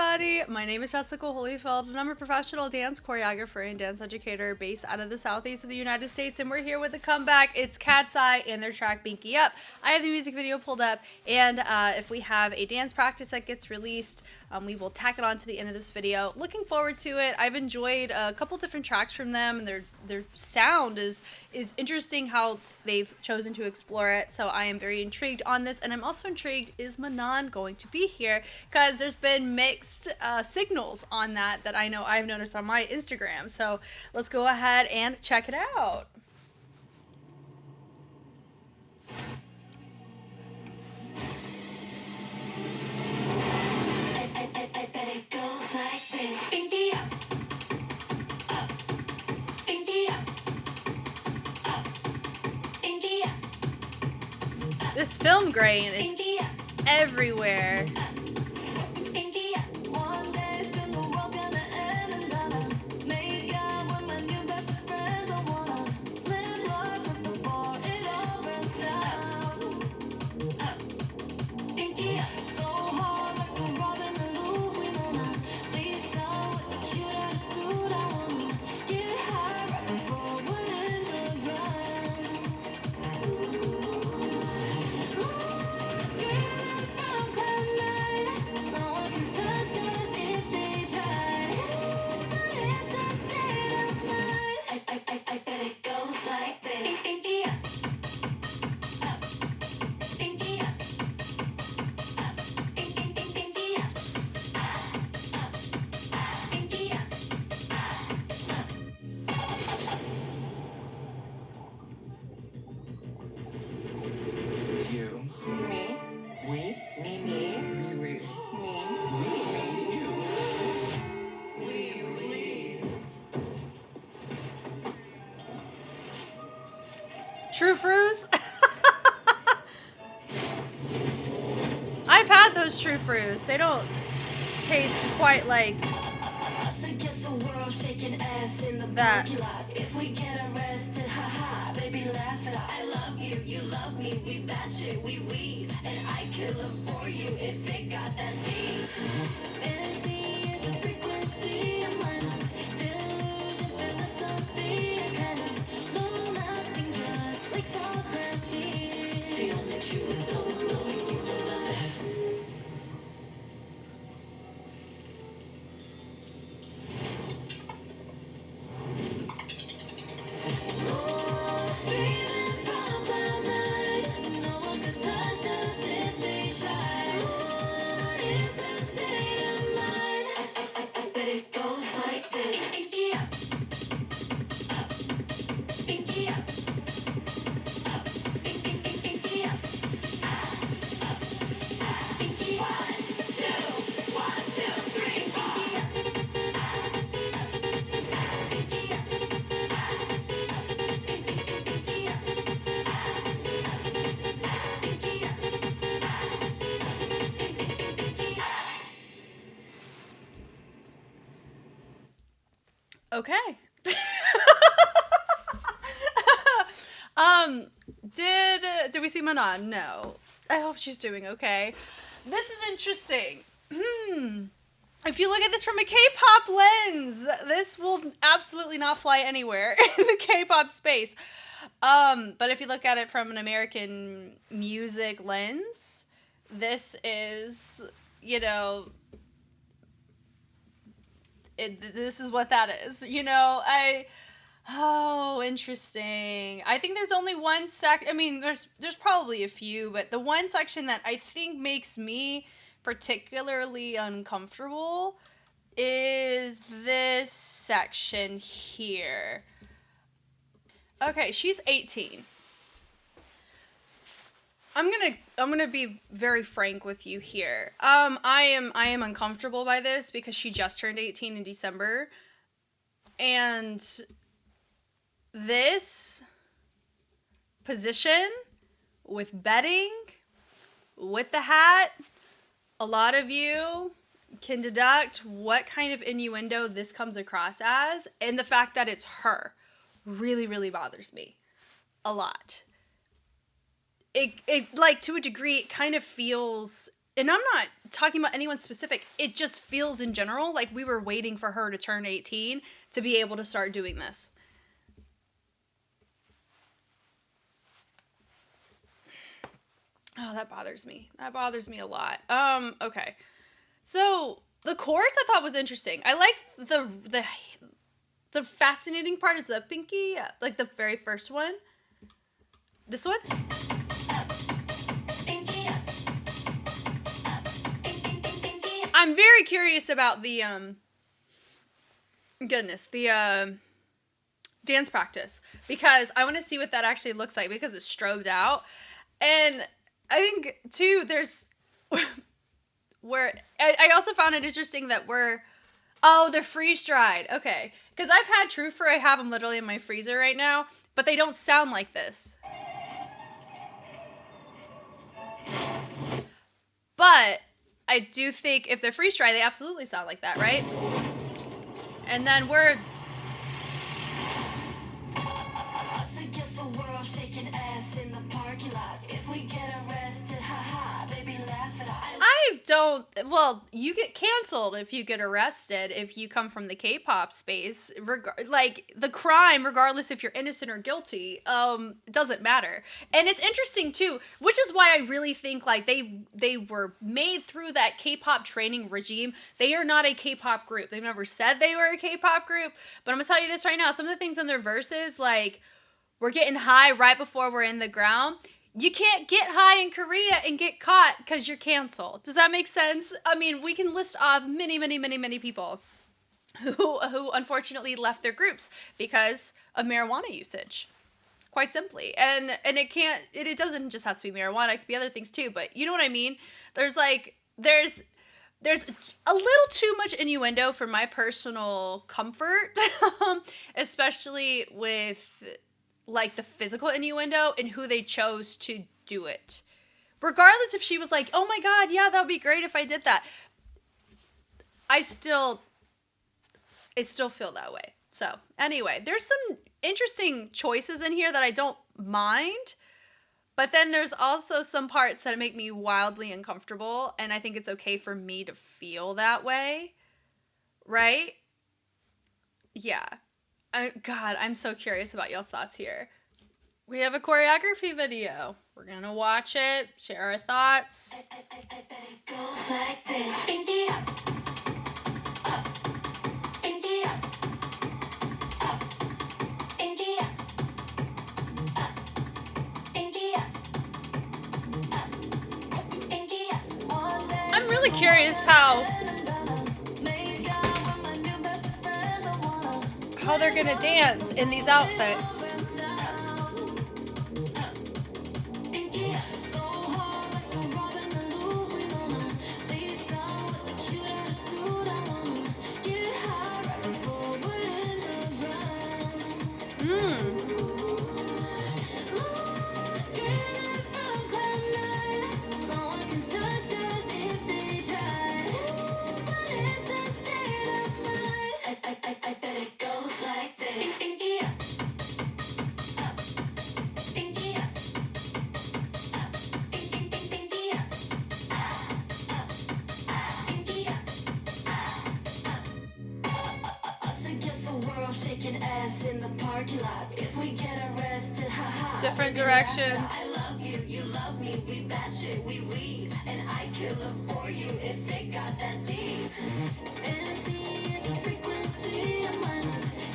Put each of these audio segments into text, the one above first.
everybody. My name is Jessica Holyfield, and I'm a professional dance choreographer and dance educator based out of the southeast of the United States, and we're here with a comeback. It's KATSEYE and their track Binky Up. I have the music video pulled up, and if we have a dance practice that gets released, we will tack it on to the end of this video. Looking forward to it. I've enjoyed a couple different tracks from them, and their sound is interesting how they've chosen to explore it, so I am very intrigued on this, and I'm also intrigued, is Manon going to be here? Because there's been mixed signals on that I know I've noticed on my Instagram, so let's go ahead and check it out. I bet it goes like this. Binky up, up, binky up, up, binky up. This film grain is Binky up, everywhere. binky up. One day soon the world's gonna end and gonna make out with my new bestest friends. I wanna live life right before it all burns down. Up, binky up. Go hard like a robin and Lou. We wanna Lisa with the cute attitude. I wanna get high right before we're in the ground. Screaming from cloud nine. No one can touch us if they try. But it's a state of mind. I bet it goes like this. Binky up, up, binky up, up, binky up, up, binky up. You, Me, we, me, me, we, me, you, we. True Fruits? I've had those True Fruits. They don't taste quite like Us against the world, shaking ass in the that. parking lot. If we get arrested, haha, baby, laugh it off. I love you, you love me, we batch it, we weed, and I kill it for you if it got that deep. Fantasy is a frequency of mine. Delusion, philosophy, I kinda know nothing, just like Socrates. The only truth is knowing you know nothing. Screaming from cloud nine. No one could touch us if they tried. What is that state of mind? I bet it goes like this. Binky up, up, binky up, up, binky up, up, binky. 1, 2, 3, 4. Binky up, binky up, binky up, binky up. Okay. Did we see Manon? No. I hope she's doing okay. This is interesting. If you look at this from a K-pop lens, this will absolutely not fly anywhere in the K-pop space. But if you look at it from an American music lens, this is, this is what that is. Oh, interesting. I think there's only one there's probably a few, but the one section that I think makes me particularly uncomfortable is this section here. Okay, she's 18. I'm gonna be very frank with you here. I am uncomfortable by this because she just turned 18 in December, and this position with bedding, with the hat, a lot of you can deduct what kind of innuendo this comes across as, and the fact that it's her really, really bothers me a lot. It like, to a degree, it kind of feels and I'm not talking about anyone specific, it just feels in general like we were waiting for her to turn 18 to be able to start doing this. Oh, that bothers me. That bothers me a lot. Okay. So the chorus I thought was interesting. I like the fascinating part is the pinky, like the very first one. This one. I'm very curious about the the dance practice, because I want to see what that actually looks like, because it's strobed out. And I think too there's where I also found it interesting that the freeze dried. Okay, because I've had Trooper, I have them literally in my freezer right now, but they don't sound like this. But I do think if they're freeze dried, they absolutely sound like that, right? And then we're Against the world, shaking ass in the parking lot. If we get arrested, haha, baby, laugh it off. I don't. Well, you get canceled if you get arrested if you come from the K-pop space. Like the crime, regardless if you're innocent or guilty, doesn't matter. And it's interesting too, which is why I really think like they were made through that K-pop training regime. They are not a K-pop group. They've never said they were a K-pop group. But I'm gonna tell you this right now: some of the things in their verses, like we're getting high right before we're in the ground. You can't get high in Korea and get caught because you're canceled. Does that make sense? I mean, we can list off many, many, many, many people who unfortunately left their groups because of marijuana usage. Quite simply. And it doesn't just have to be marijuana, it could be other things too, but you know what I mean? There's a little too much innuendo for my personal comfort, especially with like the physical innuendo and who they chose to do it. Regardless if she was like, oh my god, yeah, that would be great if I did that. I still feel that way. So anyway, there's some interesting choices in here that I don't mind, but then there's also some parts that make me wildly uncomfortable, and I think it's okay for me to feel that way, right? Yeah. God, I'm so curious about y'all's thoughts here. We have a choreography video. We're gonna watch it, share our thoughts. I bet it goes like this. India, up, India, up, India, up, India, up, India. I'm really curious how they're gonna dance in these outfits. I bet it goes like this. India, up, India, up, India, up, India, up. Us against the world, shaking ass in the parking lot. If we get arrested, haha. Different directions. I love you, you love me. We batch it, we, and I kill it for you if it got that deep. Fantasy is a frequency of mine.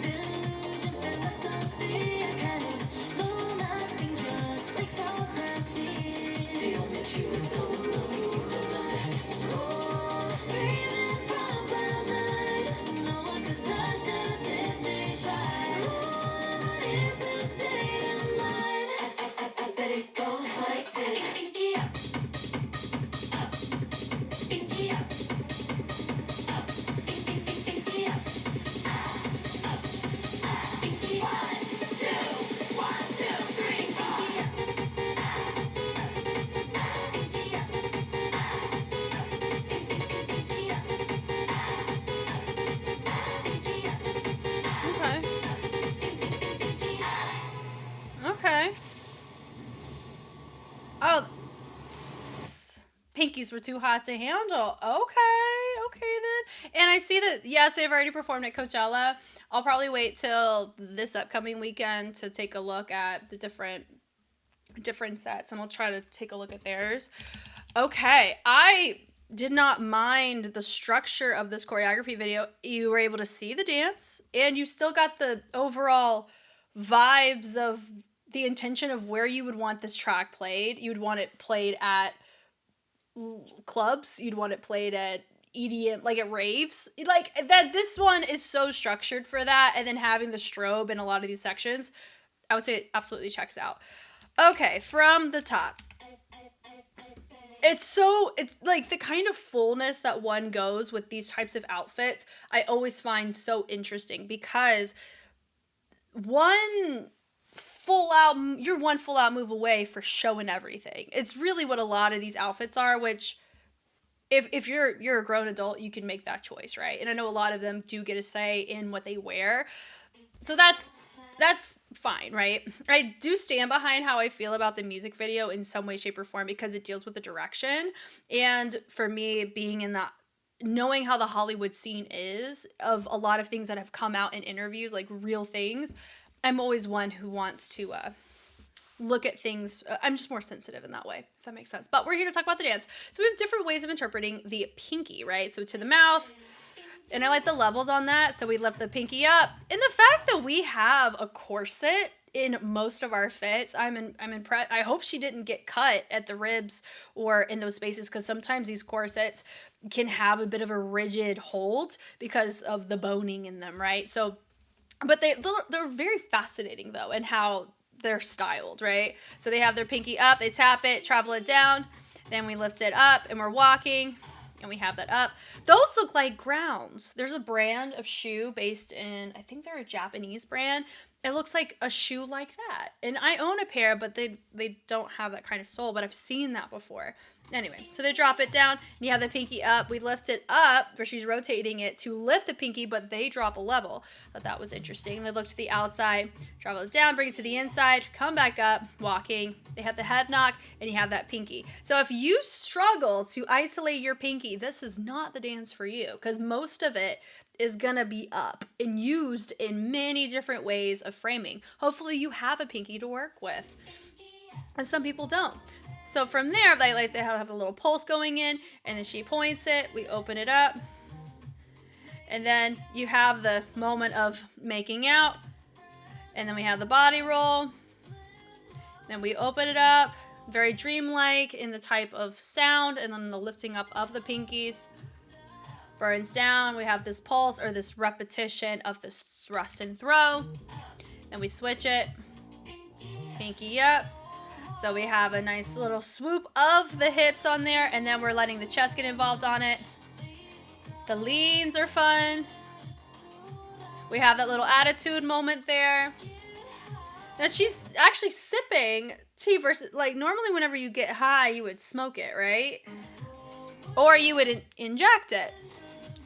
Delusion, philosophy, I kind of know nothing, just like Socrates. The only truth don't know you know nothing. Oh, screaming from cloud nine. No one could touch us if they tried. Oh, what is the state of mind? I bet it goes like this. India, up, India, up, these were too hot to handle. Okay then. And I see that, yes, they've already performed at Coachella. I'll probably wait till this upcoming weekend to take a look at the different sets, and I'll try to take a look at theirs. Okay, I did not mind the structure of this choreography video. You were able to see the dance, and you still got the overall vibes of the intention of where you would want this track played. You would want it played at clubs. You'd want it played at EDM, like at raves. Like that, this one is so structured for that, and then having the strobe in a lot of these sections, I would say it absolutely checks out. Okay, from the top. It's like the kind of fullness that one goes with these types of outfits, I always find so interesting, because you're one full out move away for showing everything. It's really what a lot of these outfits are, which if you're a grown adult, you can make that choice, right? And I know a lot of them do get a say in what they wear. So that's fine, right? I do stand behind how I feel about the music video in some way, shape, or form, because it deals with the direction. And for me, being in that, knowing how the Hollywood scene is, of a lot of things that have come out in interviews, like real things, I'm always one who wants to look at things. I'm just more sensitive in that way, if that makes sense. But we're here to talk about the dance. So we have different ways of interpreting the pinky, right? So to the mouth. And I like the levels on that. So we lift the pinky up. And the fact that we have a corset in most of our fits, I'm impressed. I hope she didn't get cut at the ribs or in those spaces, because sometimes these corsets can have a bit of a rigid hold because of the boning in them, right? So, but they're very fascinating though, in how they're styled, right? So they have their pinky up, they tap it, travel it down, then we lift it up, and we're walking. And we have that up. Those look like grounds. There's a brand of shoe based in, I think they're a Japanese brand. It looks like a shoe like that. And I own a pair, but they don't have that kind of sole, but I've seen that before. Anyway, so they drop it down, and you have the pinky up. We lift it up, where she's rotating it to lift the pinky, but they drop a level. Thought that was interesting. They look to the outside, travel it down, bring it to the inside, come back up, walking. They have the head knock, and you have that pinky. So if you struggle to isolate your pinky, this is not the dance for you, because most of it is gonna be up and used in many different ways of framing. Hopefully you have a pinky to work with, and some people don't. So from there, they have the little pulse going in, and then she points it, we open it up, and then you have the moment of making out, and then we have the body roll, then we open it up, very dreamlike in the type of sound, and then the lifting up of the pinkies, burns down, we have this pulse, or this repetition of this thrust and throw, then we switch it, pinky up. So we have a nice little swoop of the hips on there, and then we're letting the chest get involved on it. The leans are fun. We have that little attitude moment there. Now she's actually sipping tea versus, like, normally whenever you get high, you would smoke it, right? Or you would inject it.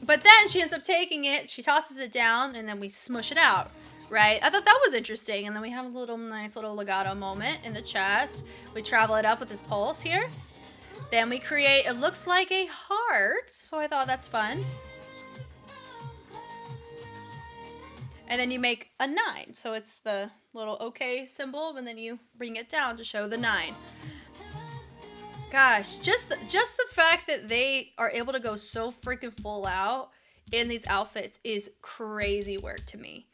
But then she ends up taking it, she tosses it down, and then we smush it out. Right? I thought that was interesting. And then we have a nice little legato moment in the chest. We travel it up with this pulse here. Then we create, it looks like a heart. So I thought that's fun. And then you make a 9. So it's the little OK symbol, and then you bring it down to show the 9. Gosh, just the fact that they are able to go so freaking full out in these outfits is crazy work to me.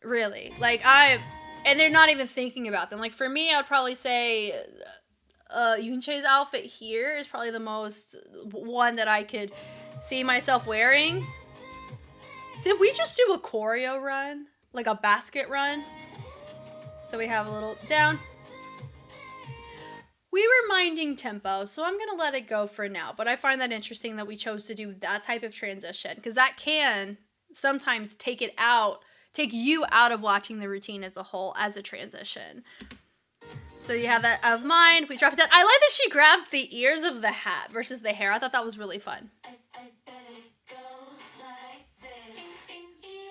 Really, like and they're not even thinking about them. Like for me, I would probably say Yoonche's outfit here is probably the most one that I could see myself wearing. Did we just do a choreo run? Like a basket run? So we have a little down. We were minding tempo, so I'm going to let it go for now. But I find that interesting that we chose to do that type of transition, because that can sometimes take you out of watching the routine as a whole as a transition. So you have that out of mind. We drop it down. I like that she grabbed the ears of the hat versus the hair. I thought that was really fun.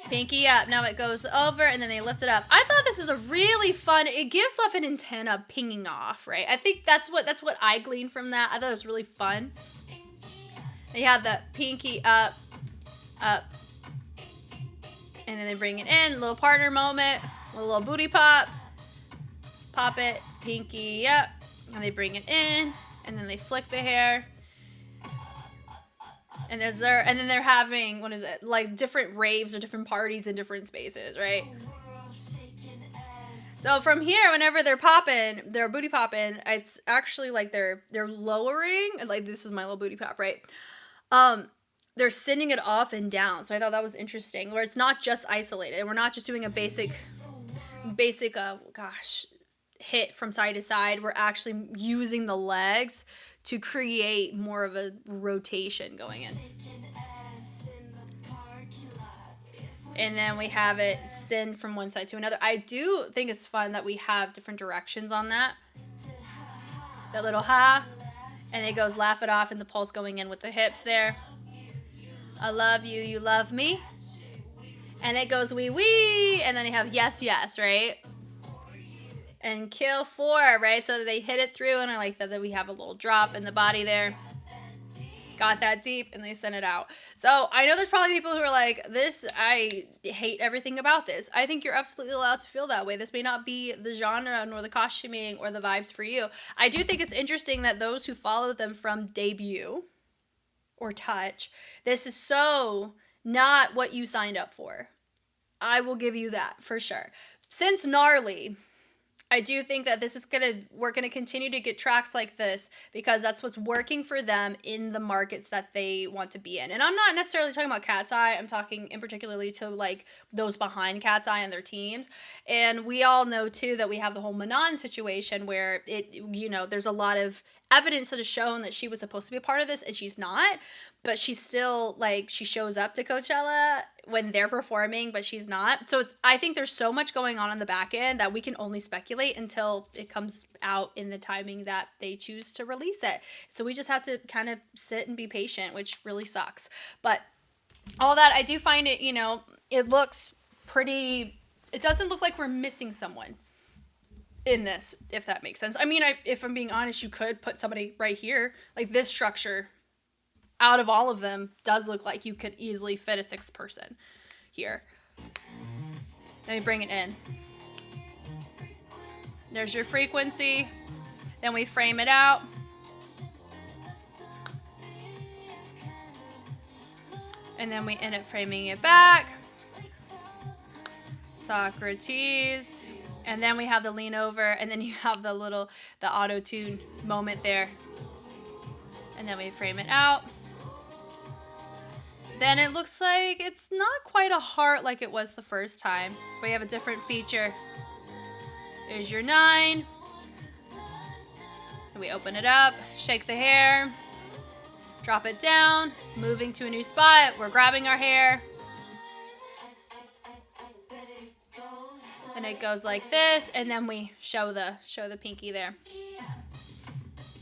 Pinky up. Now it goes over and then they lift it up. I thought this is a really fun, it gives off an antenna pinging off, right? I think that's what I gleaned from that. I thought it was really fun. You have the pinky up, up, and then they bring it in, little partner moment, a little booty pop, pop it, pinky up, and they bring it in, and then they flick the hair. And then they're having, what is it, like different raves or different parties in different spaces, right? So from here, whenever they're popping, they're booty popping, it's actually like they're lowering, like this is my little booty pop, right? They're sending it off and down. So I thought that was interesting, where it's not just isolated. We're not just doing a basic hit from side to side. We're actually using the legs to create more of a rotation going in. And then we have it send from one side to another. I do think it's fun that we have different directions on that. That little ha. And it goes laugh it off and the pulse going in with the hips there. I love you, you love me. And it goes wee wee. And then you have yes, yes, right? And kill 4, right? So they hit it through, and I like that we have a little drop in the body there. Got that deep, and they sent it out. So I know there's probably people who are like, this, I hate everything about this. I think you're absolutely allowed to feel that way. This may not be the genre, nor the costuming, or the vibes for you. I do think it's interesting that those who follow them from debut or touch, this is so not what you signed up for. I will give you that for sure. Since Gnarly, I do think that we're gonna continue to get tracks like this because that's what's working for them in the markets that they want to be in. And I'm not necessarily talking about KATSEYE. I'm talking in particularly to like those behind KATSEYE and their teams. And we all know too that we have the whole Manon situation where there's a lot of evidence that has shown that she was supposed to be a part of this and she's not, but she's still like, she shows up to Coachella when they're performing, but she's not. So I think there's so much going on the back end that we can only speculate until it comes out in the timing that they choose to release it. So we just have to kind of sit and be patient, which really sucks. But all that, I do find it, it looks pretty, it doesn't look like we're missing someone in this, if that makes sense. I mean, if I'm being honest, you could put somebody right here. Like this structure, out of all of them, does look like you could easily fit a 6th person here. Let me bring it in. There's your frequency. Then we frame it out. And then we end up framing it back. Socrates. And then we have the lean over, and then you have the auto-tune moment there. And then we frame it out. Then it looks like it's not quite a heart like it was the first time. We have a different feature. There's your 9. And we open it up, shake the hair, drop it down, moving to a new spot. We're grabbing our hair. And it goes like this, and then we show the pinky there.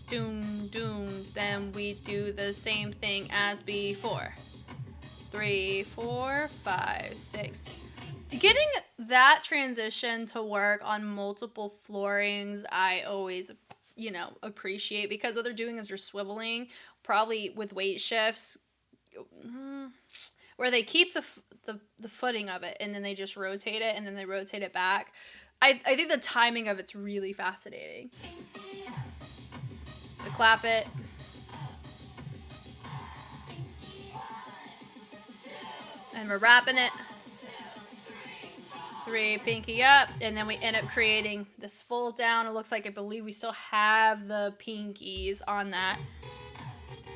Doom, doom. Then we do the same thing as before. 3, 4, 5, 6. Getting that transition to work on multiple floorings, I always, appreciate, because what they're doing is they're swiveling, probably with weight shifts, where they keep the footing of it, and then they just rotate it, and then they rotate it back. I think the timing of it's really fascinating. We clap it. And we're wrapping it. 3, pinky up, and then we end up creating this fold down. It looks like, I believe we still have the pinkies on that.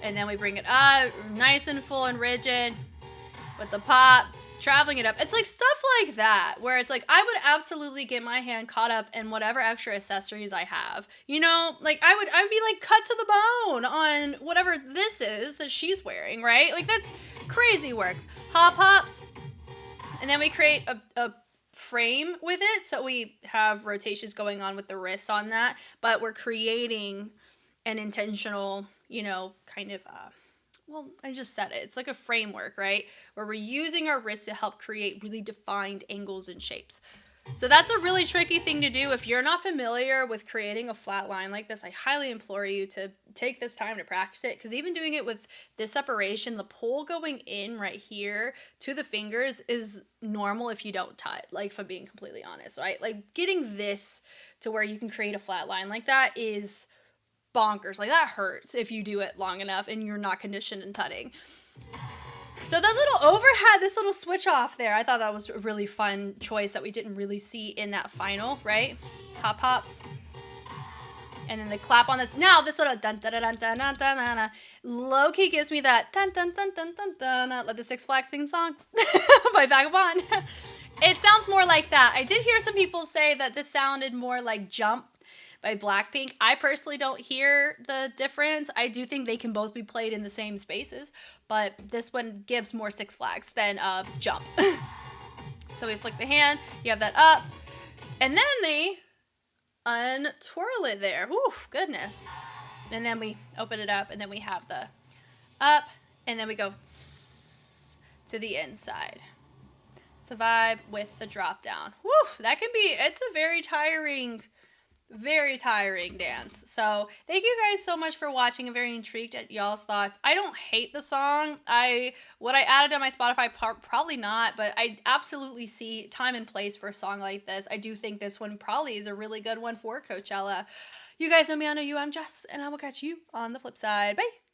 And then we bring it up, nice and full and rigid. With the pop, traveling it up. It's like stuff like that, where it's like, I would absolutely get my hand caught up in whatever extra accessories I have. Like I would be like cut to the bone on whatever this is that she's wearing, right? Like that's crazy work. Hops. And then we create a frame with it. So we have rotations going on with the wrists on that, but we're creating an intentional, kind of well, I just said it. It's like a framework, right? Where we're using our wrists to help create really defined angles and shapes. So that's a really tricky thing to do. If you're not familiar with creating a flat line like this, I highly implore you to take this time to practice it, because even doing it with this separation, the pole going in right here to the fingers is normal if you don't tie it, like, if I'm being completely honest, right? Like, getting this to where you can create a flat line like that is bonkers. Like, that hurts if you do it long enough and you're not conditioned in tutting. So that little overhead, this little switch off there, I thought that was a really fun choice that we didn't really see in that final, right? Hop hops. And then the clap on this. Now this little dun dun dun dun dun dun dun dun, low key gives me that dun dun dun dun dun dun, like the Six Flags theme song by Vagabond. It sounds more like that. I did hear some people say that this sounded more like Jump by Blackpink. I personally don't hear the difference. I do think they can both be played in the same spaces, but this one gives more Six Flags than Jump. So we flick the hand, you have that up, and then they untwirl it there. Whew, goodness. And then we open it up, and then we have the up, and then we go to the inside. It's a vibe with the drop down. Whew, that can be, it's a very tiring dance. So thank you guys so much for watching. I'm very intrigued at y'all's thoughts. I don't hate the song. Would I add it on my Spotify? Probably not, but I absolutely see time and place for a song like this. I do think this one probably is a really good one for Coachella. You guys know me, I know you. I'm Jess, and I will catch you on the flip side. Bye.